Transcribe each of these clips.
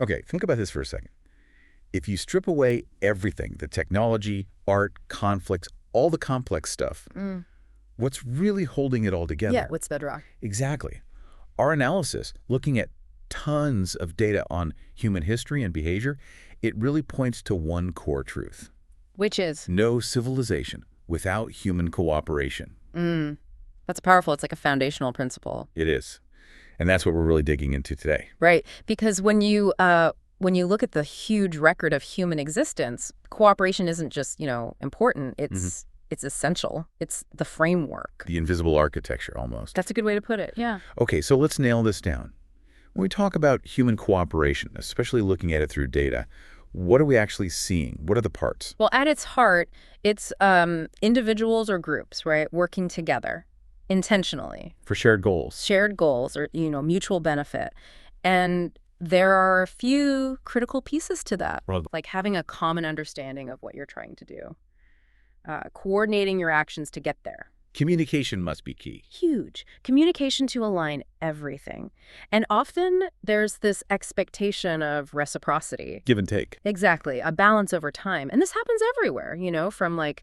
Okay, think about this for a second. If you strip away everything, the technology, art, conflicts, all the complex stuff, what's really holding it all together? Yeah, what's bedrock? Exactly. Our analysis, looking at tons of data on human history and behavior, it really points to one core truth. Which is? No civilization without human cooperation. That's powerful. It's like a foundational principle. It is. And that's what we're really digging into today. Right. Because when you look at the huge record of human existence, cooperation isn't just, important. It's essential. It's the framework. The invisible architecture, almost. That's a good way to put it, yeah. Okay, so let's nail this down. When we talk about human cooperation, especially looking at it through data, what are we actually seeing? What are the parts? Well, at its heart, it's individuals or groups, right, working together intentionally. For shared goals. Shared goals or, mutual benefit. And there are a few critical pieces to that, like having a common understanding of what you're trying to do, coordinating your actions to get there. Communication must be key. Huge. Communication to align everything. And often there's this expectation of reciprocity. Give and take. Exactly. A balance over time. And this happens everywhere, from like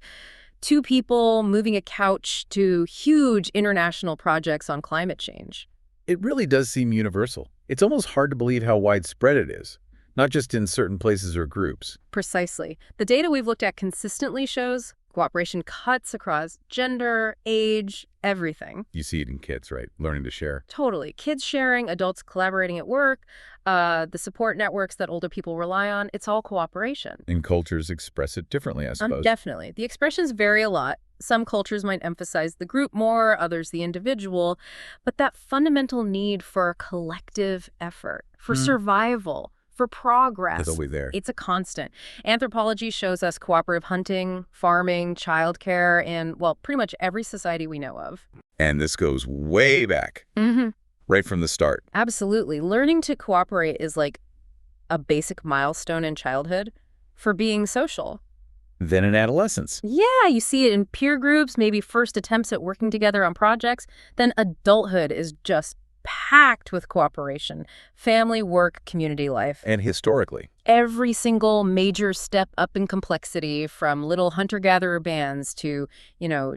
two people moving a couch to huge international projects on climate change. It really does seem universal. It's almost hard to believe how widespread it is, not just in certain places or groups. Precisely. The data we've looked at consistently shows cooperation cuts across gender, age, everything. You see it in kids, right? Learning to share. Totally. Kids sharing, adults collaborating at work, the support networks that older people rely on, it's all cooperation. And cultures express it differently, I suppose. Definitely. The expressions vary a lot. Some cultures might emphasize the group more, others the individual. But that fundamental need for collective effort, for survival, for progress. It's always there. It's a constant. Anthropology shows us cooperative hunting, farming, childcare, and, pretty much every society we know of. And this goes way back, right from the start. Absolutely. Learning to cooperate is like a basic milestone in childhood for being social. Then in adolescence. Yeah, you see it in peer groups, maybe first attempts at working together on projects. Then adulthood is just packed with cooperation, family, work, community life. And historically. Every single major step up in complexity, from little hunter-gatherer bands to,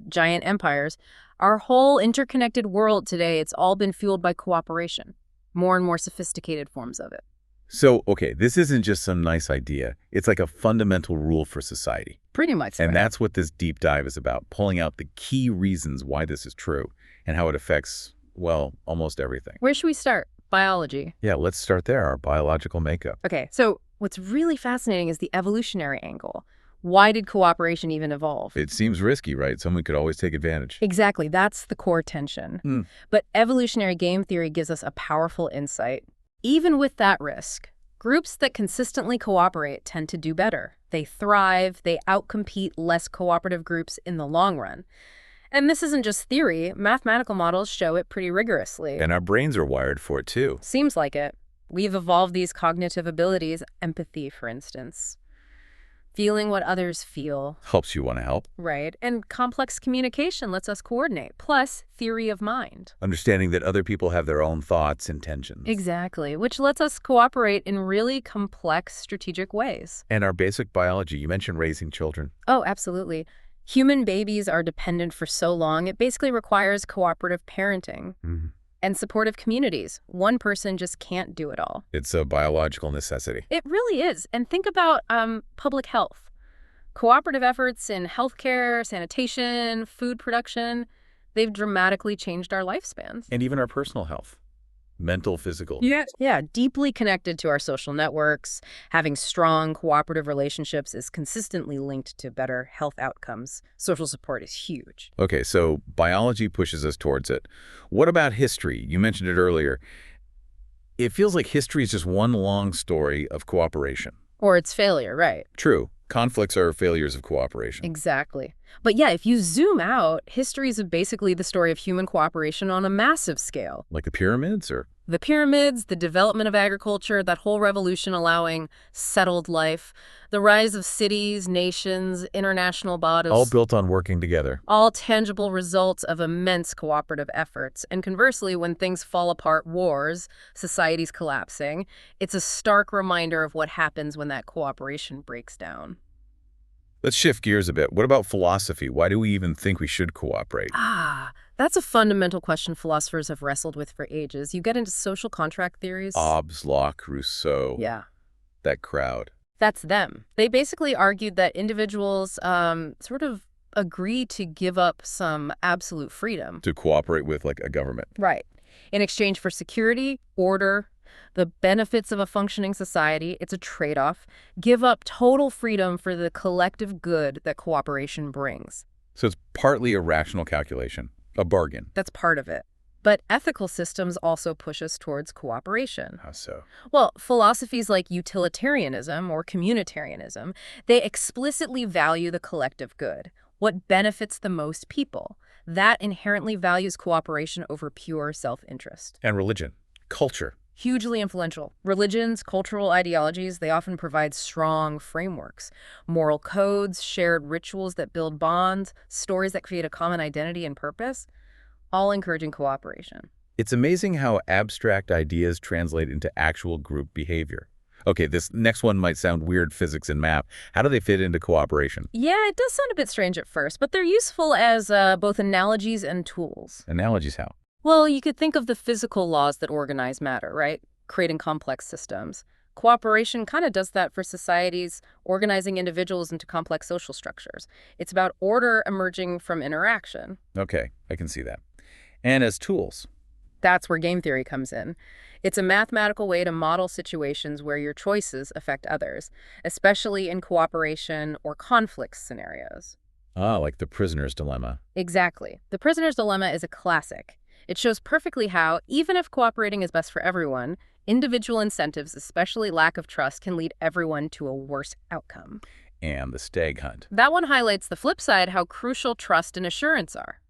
giant empires, our whole interconnected world today, it's all been fueled by cooperation, more and more sophisticated forms of it. So, okay, this isn't just some nice idea. It's like a fundamental rule for society. Pretty much. And that's what this deep dive is about, pulling out the key reasons why this is true and how it affects, almost everything. Where should we start? Biology. Yeah, let's start there, our biological makeup. Okay, so what's really fascinating is the evolutionary angle. Why did cooperation even evolve? It seems risky, right? Someone could always take advantage. Exactly. That's the core tension. But evolutionary game theory gives us a powerful insight. Even with that risk, groups that consistently cooperate tend to do better. They thrive, they outcompete less cooperative groups in the long run. And this isn't just theory. Mathematical models show it pretty rigorously. And our brains are wired for it, too. Seems like it. We've evolved these cognitive abilities, empathy, for instance. Feeling what others feel. Helps you want to help. Right. And complex communication lets us coordinate. Plus, theory of mind. Understanding that other people have their own thoughts, intentions. Exactly. Which lets us cooperate in really complex, strategic ways. And our basic biology. You mentioned raising children. Oh, absolutely. Human babies are dependent for so long, it basically requires cooperative parenting. And supportive communities. One person just can't do it all. It's a biological necessity. It really is. And think about public health. Cooperative efforts in healthcare, sanitation, food production, they've dramatically changed our lifespans. And even our personal health. Mental, physical. Yeah, deeply connected to our social networks. Having strong cooperative relationships is consistently linked to better health outcomes. Social support is huge. Okay, so biology pushes us towards it. What about history? You mentioned it earlier. It feels like history is just one long story of cooperation. Or its failure, right? True. Conflicts are failures of cooperation. Exactly. But yeah, if you zoom out, history is basically the story of human cooperation on a massive scale. Like the pyramids, or? The pyramids, the development of agriculture, that whole revolution allowing settled life, the rise of cities, nations, international bodies. All built on working together. All tangible results of immense cooperative efforts. And conversely, when things fall apart, wars, societies collapsing, it's a stark reminder of what happens when that cooperation breaks down. Let's shift gears a bit. What about philosophy? Why do we even think we should cooperate? That's a fundamental question philosophers have wrestled with for ages. You get into social contract theories. Hobbes, Locke, Rousseau. Yeah. That crowd. That's them. They basically argued that individuals sort of agree to give up some absolute freedom. To cooperate with, like, a government. Right. In exchange for security, order, the benefits of a functioning society. It's a trade-off. Give up total freedom for the collective good that cooperation brings. So it's partly a rational calculation, a bargain. That's part of it. But ethical systems also push us towards cooperation. How so? Well, philosophies like utilitarianism or communitarianism, they explicitly value the collective good, what benefits the most people. That inherently values cooperation over pure self-interest. And religion, culture. Hugely influential. Religions, cultural ideologies, they often provide strong frameworks. Moral codes, shared rituals that build bonds, stories that create a common identity and purpose, all encouraging cooperation. It's amazing how abstract ideas translate into actual group behavior. Okay, this next one might sound weird, physics and math. How do they fit into cooperation? Yeah, it does sound a bit strange at first, but they're useful as both analogies and tools. Analogies how? Well, you could think of the physical laws that organize matter, right? Creating complex systems. Cooperation kind of does that for societies, organizing individuals into complex social structures. It's about order emerging from interaction. Okay, I can see that. And as tools. That's where game theory comes in. It's a mathematical way to model situations where your choices affect others, especially in cooperation or conflict scenarios. Like the prisoner's dilemma. Exactly. The prisoner's dilemma is a classic. It shows perfectly how, even if cooperating is best for everyone, individual incentives, especially lack of trust, can lead everyone to a worse outcome. And the stag hunt. That one highlights the flip side, how crucial trust and assurance are.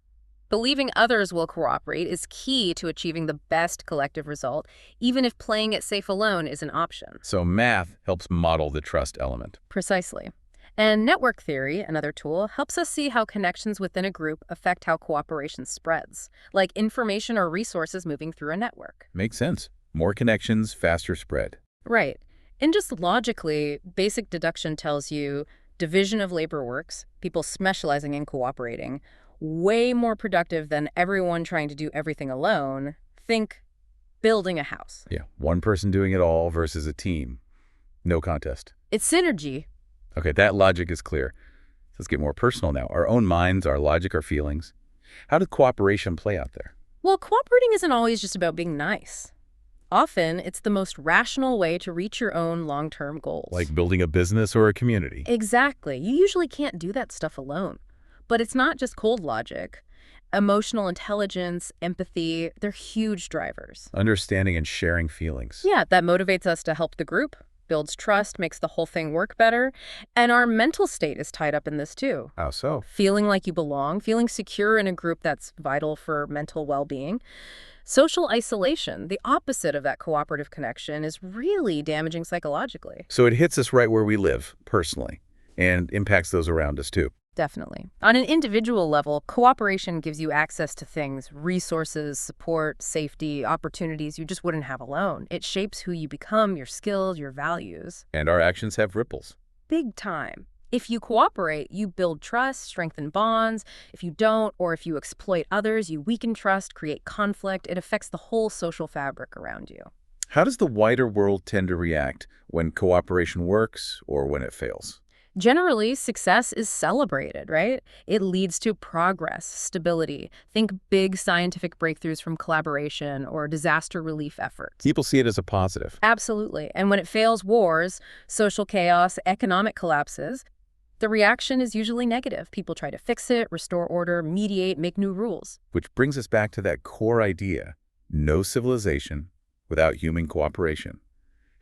Believing others will cooperate is key to achieving the best collective result, even if playing it safe alone is an option. So math helps model the trust element. Precisely. And network theory, another tool, helps us see how connections within a group affect how cooperation spreads, like information or resources moving through a network. Makes sense. More connections, faster spread. Right. And just logically, basic deduction tells you division of labor works, people specializing in cooperating, way more productive than everyone trying to do everything alone. Think building a house. Yeah, one person doing it all versus a team. No contest. It's synergy. Okay, that logic is clear. Let's get more personal now. Our own minds, our logic, our feelings. How did cooperation play out there? Well, cooperating isn't always just about being nice. Often, it's the most rational way to reach your own long-term goals. Like building a business or a community. Exactly. You usually can't do that stuff alone. But it's not just cold logic. Emotional intelligence, empathy, they're huge drivers. Understanding and sharing feelings. Yeah, that motivates us to help the group, builds trust, makes the whole thing work better. And our mental state is tied up in this too. How so? Feeling like you belong, feeling secure in a group that's vital for mental well-being. Social isolation, the opposite of that cooperative connection, is really damaging psychologically. So it hits us right where we live, personally, and impacts those around us too. Definitely. On an individual level, cooperation gives you access to things, resources, support, safety, opportunities you just wouldn't have alone. It shapes who you become, your skills, your values. And our actions have ripples. Big time. If you cooperate, you build trust, strengthen bonds. If you don't, or if you exploit others, you weaken trust, create conflict. It affects the whole social fabric around you. How does the wider world tend to react when cooperation works or when it fails? Generally, success is celebrated, right? It leads to progress, stability. Think big scientific breakthroughs from collaboration or disaster relief efforts. People see it as a positive. Absolutely. And when it fails, wars, social chaos, economic collapses, the reaction is usually negative. People try to fix it, restore order, mediate, make new rules. Which brings us back to that core idea: no civilization without human cooperation.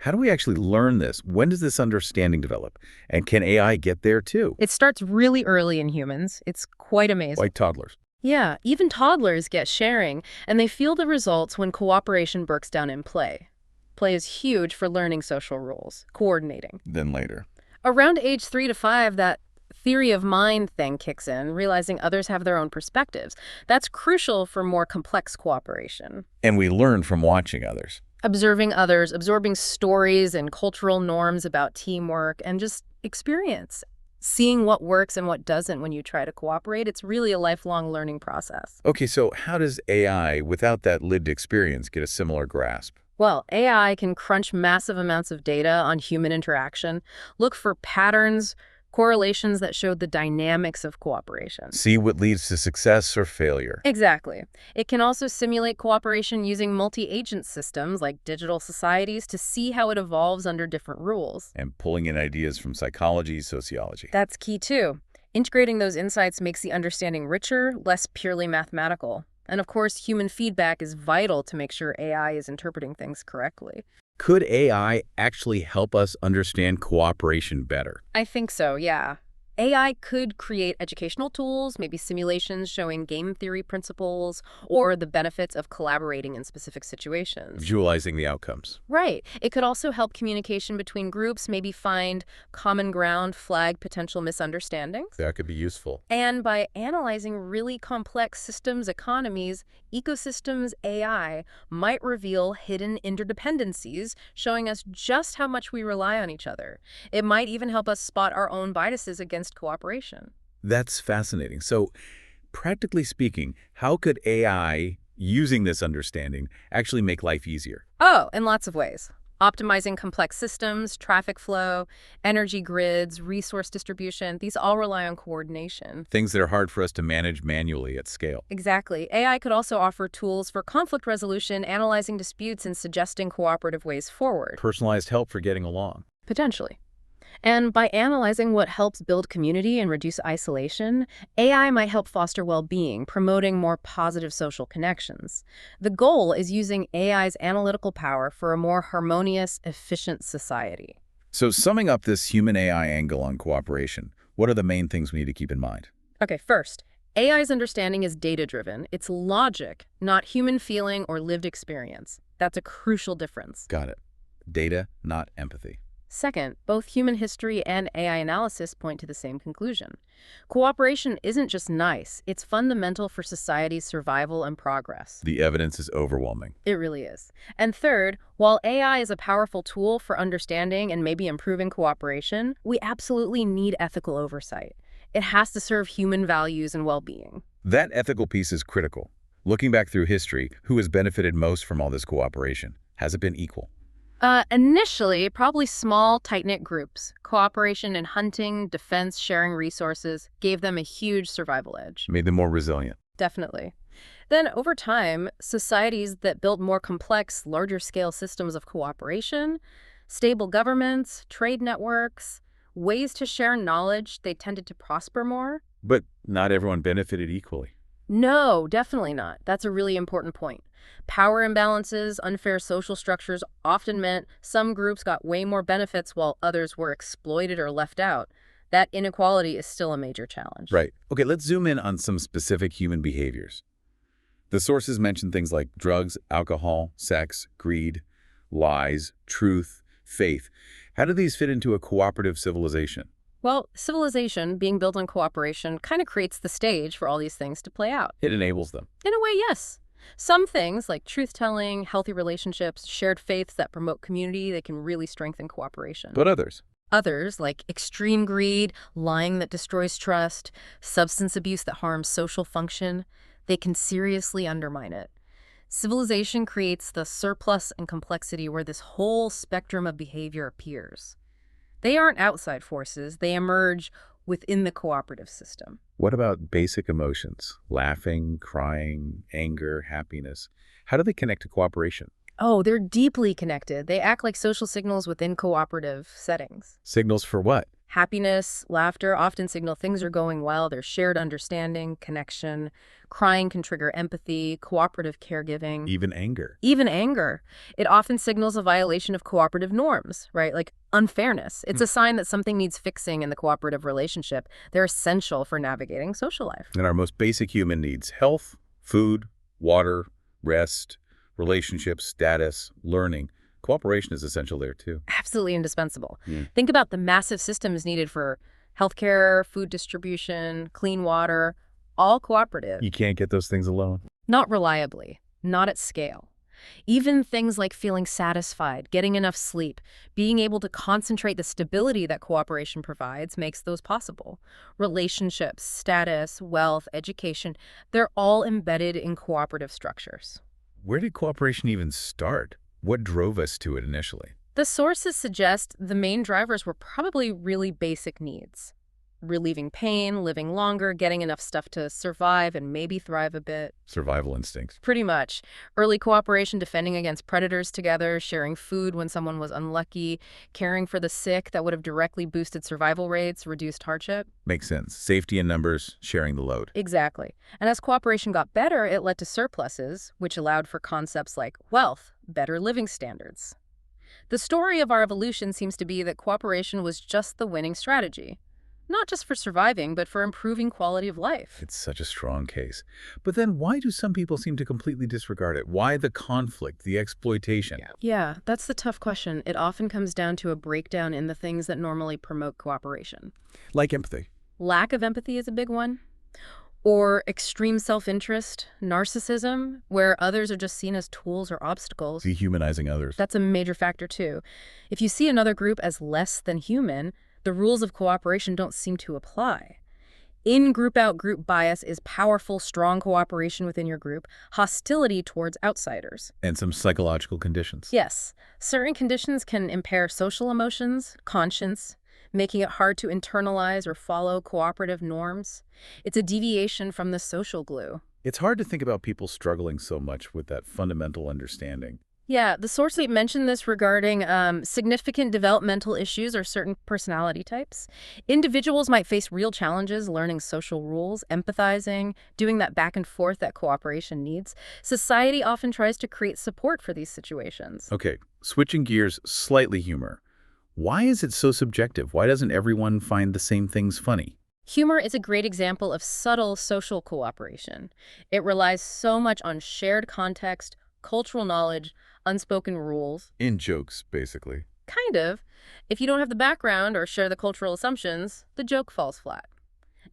How do we actually learn this? When does this understanding develop? And can AI get there too? It starts really early in humans. It's quite amazing. Like toddlers. Yeah, even toddlers get sharing, and they feel the results when cooperation breaks down in play. Play is huge for learning social rules, coordinating. Then later. Around age 3 to 5, that theory of mind thing kicks in, realizing others have their own perspectives. That's crucial for more complex cooperation. And we learn from watching others. Observing others, absorbing stories and cultural norms about teamwork, and just experience. Seeing what works and what doesn't when you try to cooperate, it's really a lifelong learning process. Okay, so how does AI, without that lived experience, get a similar grasp? Well, AI can crunch massive amounts of data on human interaction, look for patterns, correlations that show the dynamics of cooperation. See what leads to success or failure. Exactly. It can also simulate cooperation using multi-agent systems like digital societies to see how it evolves under different rules. And pulling in ideas from psychology, sociology. That's key too. Integrating those insights makes the understanding richer, less purely mathematical. And of course, human feedback is vital to make sure AI is interpreting things correctly. Could AI actually help us understand cooperation better? I think so, yeah. AI could create educational tools, maybe simulations showing game theory principles, or the benefits of collaborating in specific situations. Visualizing the outcomes. Right. It could also help communication between groups, maybe find common ground, flag potential misunderstandings. That could be useful. And by analyzing really complex systems economies, ecosystems AI might reveal hidden interdependencies, showing us just how much we rely on each other. It might even help us spot our own biases against cooperation. That's fascinating. So, practically speaking, how could AI, using this understanding, actually make life easier? Oh, in lots of ways. Optimizing complex systems, traffic flow, energy grids, resource distribution, these all rely on coordination. Things that are hard for us to manage manually at scale. Exactly. AI could also offer tools for conflict resolution, analyzing disputes, and suggesting cooperative ways forward. Personalized help for getting along. Potentially. And by analyzing what helps build community and reduce isolation, AI might help foster well-being, promoting more positive social connections. The goal is using AI's analytical power for a more harmonious, efficient society. So summing up this human-AI angle on cooperation, what are the main things we need to keep in mind? Okay, first, AI's understanding is data-driven. It's logic, not human feeling or lived experience. That's a crucial difference. Got it. Data, not empathy. Second, both human history and AI analysis point to the same conclusion. Cooperation isn't just nice, it's fundamental for society's survival and progress. The evidence is overwhelming. It really is. And third, while AI is a powerful tool for understanding and maybe improving cooperation, we absolutely need ethical oversight. It has to serve human values and well-being. That ethical piece is critical. Looking back through history, who has benefited most from all this cooperation? Has it been equal? Initially, probably small, tight-knit groups. Cooperation in hunting, defense, sharing resources gave them a huge survival edge. Made them more resilient. Definitely. Then, over time, societies that built more complex, larger-scale systems of cooperation, stable governments, trade networks, ways to share knowledge, they tended to prosper more. But not everyone benefited equally. No, definitely not. That's a really important point. Power imbalances, unfair social structures often meant some groups got way more benefits while others were exploited or left out. That inequality is still a major challenge. Right. Okay, let's zoom in on some specific human behaviors. The sources mention things like drugs, alcohol, sex, greed, lies, truth, faith. How do these fit into a cooperative civilization? Well, civilization, being built on cooperation, kind of creates the stage for all these things to play out. It enables them. In a way, yes. Some things, like truth-telling, healthy relationships, shared faiths that promote community, they can really strengthen cooperation. But others? Others, like extreme greed, lying that destroys trust, substance abuse that harms social function, they can seriously undermine it. Civilization creates the surplus and complexity where this whole spectrum of behavior appears. They aren't outside forces, they emerge within the cooperative system. What about basic emotions? Laughing, crying, anger, happiness. How do they connect to cooperation? Oh, they're deeply connected. They act like social signals within cooperative settings. Signals for what? Happiness, laughter often signal things are going well. There's shared understanding, connection. Crying can trigger empathy, cooperative caregiving. Even anger. Even anger. It often signals a violation of cooperative norms, right? Like unfairness. It's a sign that something needs fixing in the cooperative relationship. They're essential for navigating social life. And our most basic human needs: health, food, water, rest, relationships, status, learning. Cooperation is essential there, too. Absolutely indispensable. Think about the massive systems needed for healthcare, food distribution, clean water, all cooperative. You can't get those things alone. Not reliably, not at scale. Even things like feeling satisfied, getting enough sleep, being able to concentrate, the stability that cooperation provides makes those possible. Relationships, status, wealth, education, they're all embedded in cooperative structures. Where did cooperation even start? What drove us to it initially? The sources suggest the main drivers were probably really basic needs. Relieving pain, living longer, getting enough stuff to survive and maybe thrive a bit. Survival instincts. Pretty much. Early cooperation, defending against predators together, sharing food when someone was unlucky, caring for the sick that would have directly boosted survival rates, reduced hardship. Makes sense. Safety in numbers, sharing the load. Exactly. And as cooperation got better, it led to surpluses, which allowed for concepts like wealth, better living standards. The story of our evolution seems to be that cooperation was just the winning strategy. Not just for surviving, but for improving quality of life. It's such a strong case. But then why do some people seem to completely disregard it? Why the conflict, the exploitation? Yeah, that's the tough question. It often comes down to a breakdown in the things that normally promote cooperation. Like empathy. Lack of empathy is a big one. Or extreme self-interest, narcissism, where others are just seen as tools or obstacles. Dehumanizing others. That's a major factor, too. If you see another group as less than human, the rules of cooperation don't seem to apply. In-group, out-group bias is powerful, strong cooperation within your group, hostility towards outsiders. And some psychological conditions. Yes, certain conditions can impair social emotions, conscience, making it hard to internalize or follow cooperative norms. It's a deviation from the social glue. It's hard to think about people struggling so much with that fundamental understanding. Yeah, the source mentioned this regarding significant developmental issues or certain personality types. Individuals might face real challenges learning social rules, empathizing, doing that back and forth that cooperation needs. Society often tries to create support for these situations. Okay, switching gears, slightly humor. Why is it so subjective? Why doesn't everyone find the same things funny? Humor is a great example of subtle social cooperation. It relies so much on shared context, cultural knowledge, unspoken rules. In jokes, basically. Kind of. If you don't have the background or share the cultural assumptions, the joke falls flat.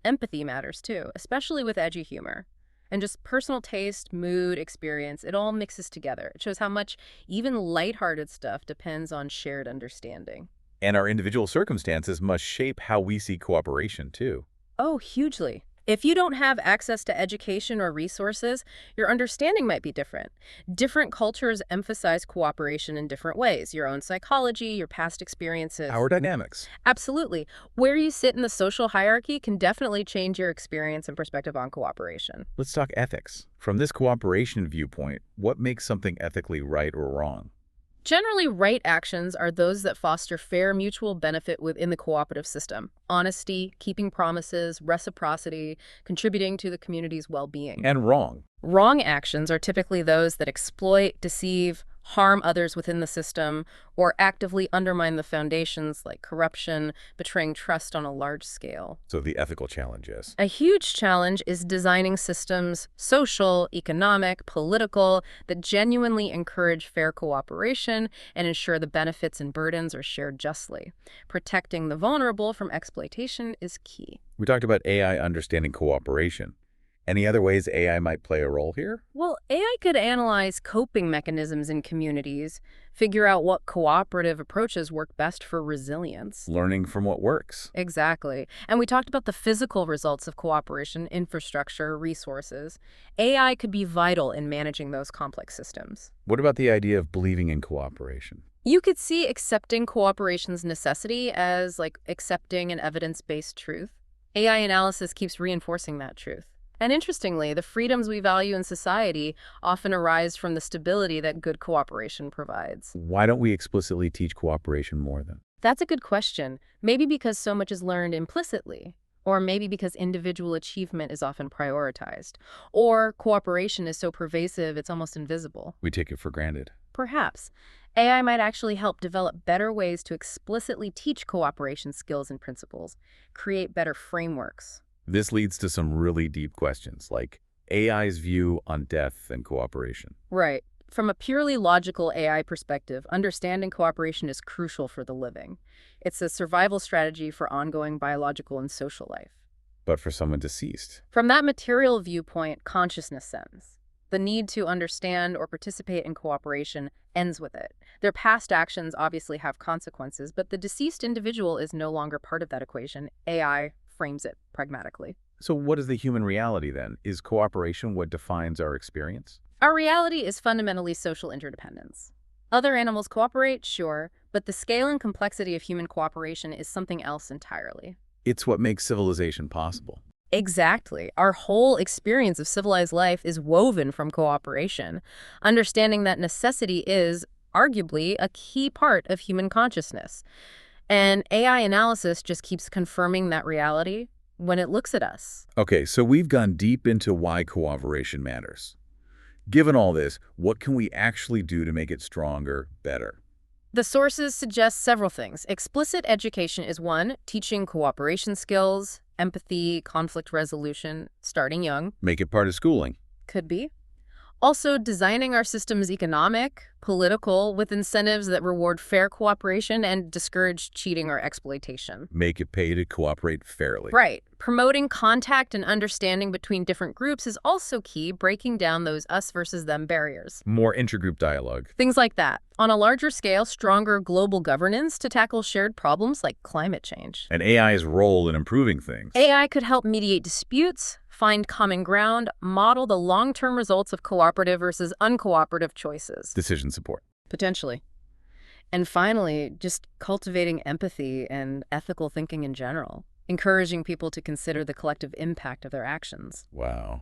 Empathy matters too, especially with edgy humor. And just personal taste, mood, experience, it all mixes together. It shows how much even lighthearted stuff depends on shared understanding. And our individual circumstances must shape how we see cooperation, too. Oh, hugely. If you don't have access to education or resources, your understanding might be different. Different cultures emphasize cooperation in different ways. Your own psychology, your past experiences. Power dynamics. Absolutely. Where you sit in the social hierarchy can definitely change your experience and perspective on cooperation. Let's talk ethics. From this cooperation viewpoint, what makes something ethically right or wrong? Generally, right actions are those that foster fair mutual benefit within the cooperative system. Honesty, keeping promises, reciprocity, contributing to the community's well-being. And wrong. Wrong actions are typically those that exploit, deceive, harm others within the system, or actively undermine the foundations like corruption, betraying trust on a large scale. So the ethical challenge is? A huge challenge is designing systems, social, economic, political, that genuinely encourage fair cooperation and ensure the benefits and burdens are shared justly. Protecting the vulnerable from exploitation is key. We talked about AI understanding cooperation. Any other ways AI might play a role here? Well, AI could analyze coping mechanisms in communities, figure out what cooperative approaches work best for resilience. Learning from what works. Exactly. And we talked about the physical results of cooperation, infrastructure, resources. AI could be vital in managing those complex systems. What about the idea of believing in cooperation? You could see accepting cooperation's necessity as like accepting an evidence-based truth. AI analysis keeps reinforcing that truth. And interestingly, the freedoms we value in society often arise from the stability that good cooperation provides. Why don't we explicitly teach cooperation more then? That's a good question. Maybe because so much is learned implicitly. Or maybe because individual achievement is often prioritized. Or cooperation is so pervasive it's almost invisible. We take it for granted. Perhaps. AI might actually help develop better ways to explicitly teach cooperation skills and principles, create better frameworks. This leads to some really deep questions, like AI's view on death and cooperation. Right. From a purely logical AI perspective, understanding cooperation is crucial for the living. It's a survival strategy for ongoing biological and social life. But for someone deceased? From that material viewpoint, consciousness ends. The need to understand or participate in cooperation ends with it. Their past actions obviously have consequences, but the deceased individual is no longer part of that equation. AI frames it pragmatically. So what is the human reality then? Is cooperation what defines our experience? Our reality is fundamentally social interdependence. Other animals cooperate, sure, but the scale and complexity of human cooperation is something else entirely. It's what makes civilization possible. Exactly. Our whole experience of civilized life is woven from cooperation. Understanding that necessity is, arguably, a key part of human consciousness. And AI analysis just keeps confirming that reality when it looks at us. Okay, so we've gone deep into why cooperation matters. Given all this, what can we actually do to make it stronger, better? The sources suggest several things. Explicit education is one, teaching cooperation skills, empathy, conflict resolution, starting young. Make it part of schooling. Could be. Also, designing our systems economic, political, with incentives that reward fair cooperation and discourage cheating or exploitation. Make it pay to cooperate fairly. Right. Promoting contact and understanding between different groups is also key, breaking down those us versus them barriers. More intergroup dialogue. Things like that. On a larger scale, stronger global governance to tackle shared problems like climate change. And AI's role in improving things. AI could help mediate disputes, find common ground, model the long-term results of cooperative versus uncooperative choices. Decision support. Potentially. And finally, just cultivating empathy and ethical thinking in general, encouraging people to consider the collective impact of their actions. Wow.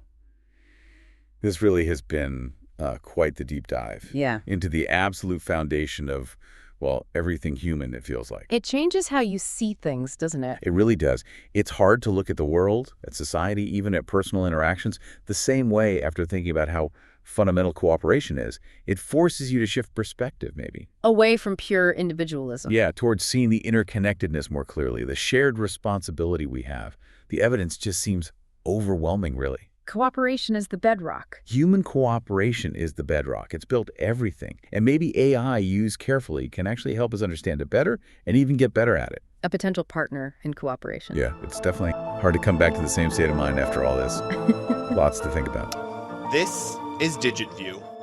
This really has been quite the deep dive. Yeah. Into the absolute foundation of, well, everything human, it feels like. It changes how you see things, doesn't it? It really does. It's hard to look at the world, at society, even at personal interactions, the same way after thinking about how fundamental cooperation is. It forces you to shift perspective, maybe. Away from pure individualism. Yeah, towards seeing the interconnectedness more clearly, the shared responsibility we have. The evidence just seems overwhelming, really. Cooperation is the bedrock. Human cooperation is the bedrock. It's built everything. And maybe AI used carefully can actually help us understand it better and even get better at it. A potential partner in cooperation. Yeah, it's definitely hard to come back to the same state of mind after all this. Lots to think about. This is DigitView.